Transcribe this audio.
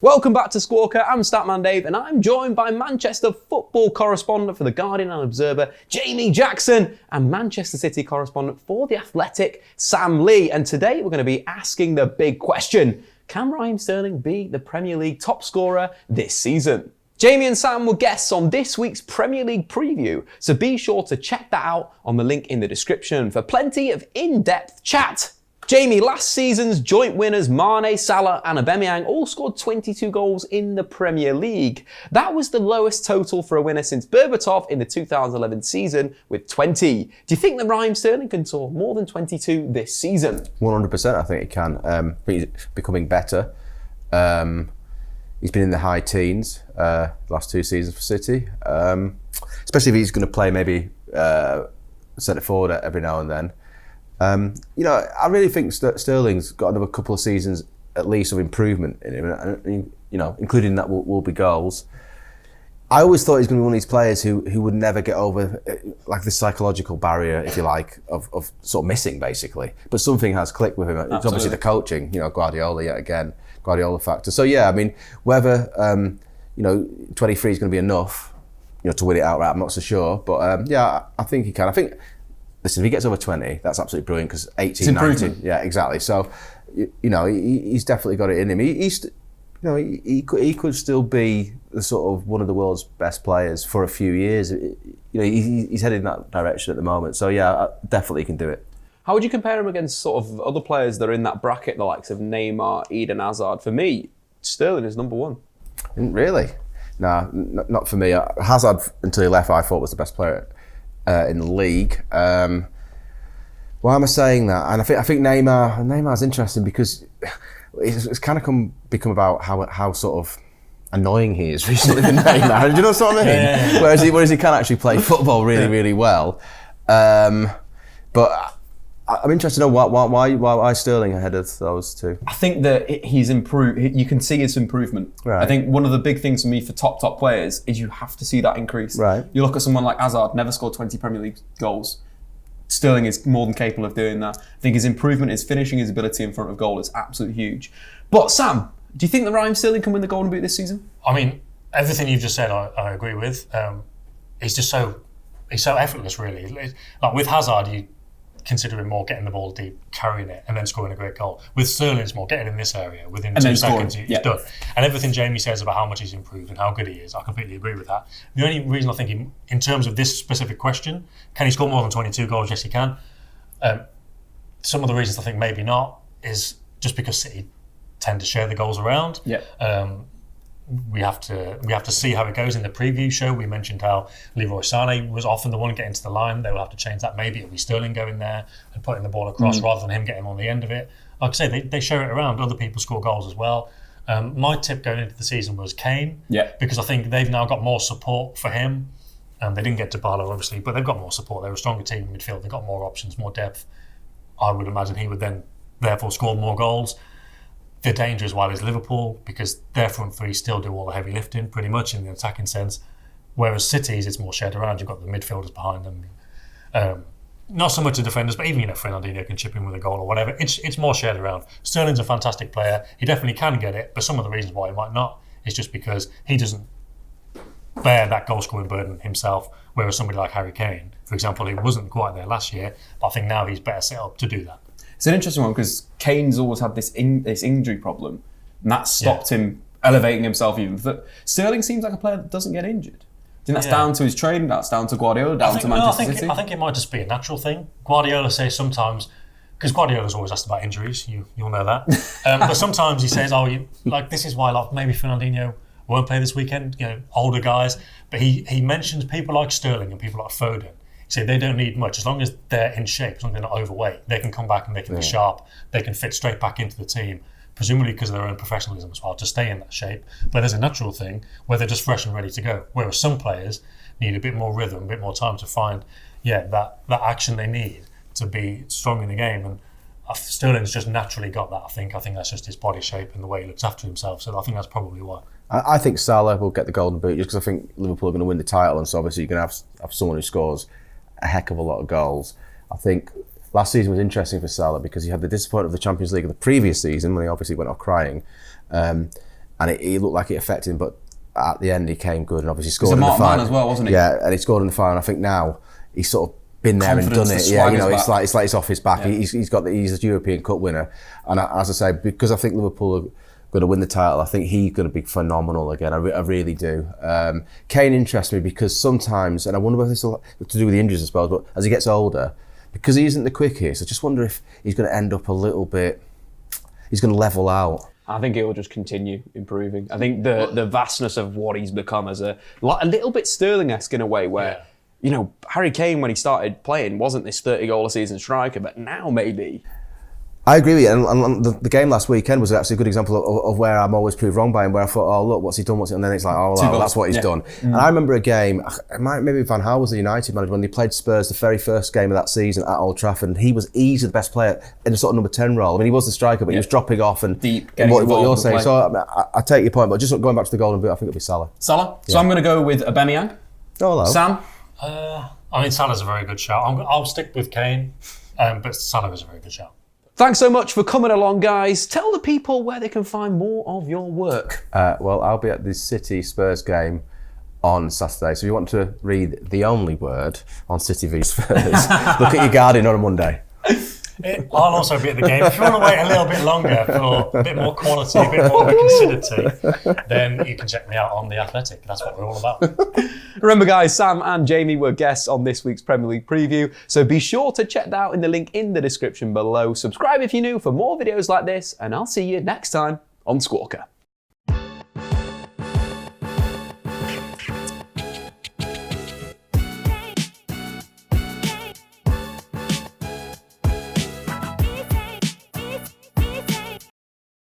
Welcome back to Squawka. I'm Statman Dave and I'm joined by Manchester football correspondent for The Guardian and Observer, Jamie Jackson, and Manchester City correspondent for The Athletic, Sam Lee. And today we're going to be asking the big question: can Raheem Sterling be the Premier League top scorer this season? Jamie and Sam were guests on this week's Premier League preview, so be sure to check that out on the link in the description for plenty of in-depth chat. Jamie, last season's joint winners Mane, Salah and Aubameyang all scored 22 goals in the Premier League. That was the lowest total for a winner since Berbatov in the 2011 season with 20. Do you think that Raheem Sterling can score more than 22 this season? 100% I think he can. I think he's becoming better. He's been in the high teens last two seasons for City, especially if he's going to play maybe centre forward every now and then. I really think Sterling's got another couple of seasons at least of improvement in him, and including that will be goals. I always thought he was going to be one of these players who would never get over like the psychological barrier, if you like, of sort of missing basically. But something has clicked with him. It's obviously the coaching, Guardiola yet again, Guardiola factor. So yeah, I mean, whether 23 is going to be enough, to win it outright, I'm not so sure. But yeah, I think he can. Listen, if he gets over 20, that's absolutely brilliant, because 18, 19, yeah, exactly. So, he's definitely got it in him. He could still be the sort of one of the world's best players for a few years. He's headed in that direction at the moment. So yeah, definitely can do it. How would you compare him against sort of other players that are in that bracket, the likes of Neymar, Eden Hazard? For me, Sterling is number one. Really? No, not for me. Hazard, until he left, I thought was the best player in the league. Why am I saying that? And I think Neymar's interesting because it's kind of become about how sort of annoying he is recently with Neymar. Do you know what I mean? Yeah. Whereas he can actually play football really well. But I'm interested to know why Sterling ahead of those two. I think that he's improved. You can see his improvement. Right. I think one of the big things for me for top players is you have to see that increase. Right. You look at someone like Hazard, never scored 20 Premier League goals. Sterling is more than capable of doing that. I think his improvement, his finishing, his ability in front of goal is absolutely huge. But Sam, do you think that Raheem Sterling can win the Golden Boot this season? I mean, everything you've just said, I agree with. He's so effortless, really. Like with Hazard, you consider him more getting the ball deep, carrying it, and then scoring a great goal. With Sterling, it's more getting in this area. Within 2 seconds, he's done. And everything Jamie says about how much he's improved and how good he is, I completely agree with that. The only reason I think, in terms of this specific question, can he score more than 22 goals? Yes, he can. Some of the reasons I think maybe not is just because City tend to share the goals around. Yeah. We have to see how it goes. In the preview show, we mentioned how Leroy Sané was often the one getting to the line. They will have to change that. Maybe it'll be Sterling going there and putting the ball across rather than him getting on the end of it. Like I say, they share it around. Other people score goals as well. My tip going into the season was Kane, because I think they've now got more support for him. They didn't get to Barlow, obviously, but they've got more support. They're a stronger team in midfield. They've got more options, more depth. I would imagine he would then therefore score more goals. The danger as well is Liverpool, because their front three still do all the heavy lifting pretty much in the attacking sense, whereas City's it's more shared around. You've got the midfielders behind them, not so much the defenders, but even Fernandinho can chip in with a goal or whatever. It's more shared around. Sterling's a fantastic player. He definitely can get it, but some of the reasons why he might not is just because he doesn't bear that goal scoring burden himself, whereas somebody like Harry Kane, for example, he wasn't quite there last year, but I think now he's better set up to do that. It's an interesting one because Kane's always had this injury problem, and that stopped him elevating himself even. Sterling seems like a player that doesn't get injured. Do you think that's down to his training, that's down to Guardiola, down to Manchester City? I think it might just be a natural thing. Guardiola says sometimes, because Guardiola's always asked about injuries, you'll know that. But sometimes he says, this is why maybe Fernandinho won't play this weekend, older guys. But he mentions people like Sterling and people like Foden. So they don't need much. As long as they're in shape, as long as they're not overweight, they can come back and they can be sharp. They can fit straight back into the team, presumably because of their own professionalism as well, to stay in that shape. But there's a natural thing where they're just fresh and ready to go. Whereas some players need a bit more rhythm, a bit more time to find that action they need to be strong in the game. And Sterling's just naturally got that, I think. I think that's just his body shape and the way he looks after himself. So I think that's probably why. I think Salah will get the Golden Boot just because I think Liverpool are going to win the title, and so obviously you're going to have someone who scores a heck of a lot of goals. I think last season was interesting for Salah because he had the disappointment of the Champions League of the previous season when he obviously went off crying. and he looked like it affected him, but at the end he came good and obviously scored He's a in the marked man final as well, wasn't he? Yeah, and he scored in the final. I think now he's sort of been there and Confidence, done the it. Yeah, you know, swagger's it's like it's off his back. Yeah. He's a European Cup winner, and as I say, because I think Liverpool are going to win the title, I think he's going to be phenomenal again. I really do. Kane interests me because sometimes, and I wonder whether this will have to do with the injuries, I suppose, but as he gets older, because he isn't the quickest, I just wonder if he's going to end up a little bit. He's going to level out. I think it will just continue improving. I think the vastness of what he's become as a little bit Sterling-esque in a way where, you know, Harry Kane, when he started playing, wasn't this 30-goal-a-season striker, but now maybe. I agree with you, and the game last weekend was actually a good example of where I'm always proved wrong by him, where I thought, oh look, what's he done, and then it's like, oh well, that's what he's done. And I remember a game, maybe Van Gaal was the United manager, when they played Spurs the very first game of that season at Old Trafford, and he was easily the best player in a sort of number 10 role. I mean, he was the striker, but he was dropping off and deep, what you're saying. So I take your point, but just going back to the golden boot, I think it'll be Salah. Salah? So I'm going to go with Aubameyang. Oh, hello. Sam? I mean, Salah's a very good shout. I'll stick with Kane, but Salah is a very good shout. Thanks so much for coming along, guys. Tell the people where they can find more of your work. Well, I'll be at the City Spurs game on Saturday, so if you want to read the only word on City v Spurs, look at your Guardian on a Monday. I'll also be at the game. If you want to wait a little bit longer for a bit more quality, a bit more considerity, then you can check me out on The Athletic. That's what we're all about. Remember, guys, Sam and Jamie were guests on this week's Premier League preview, so be sure to check that out in the link in the description below. Subscribe if you're new for more videos like this, and I'll see you next time on Squawka.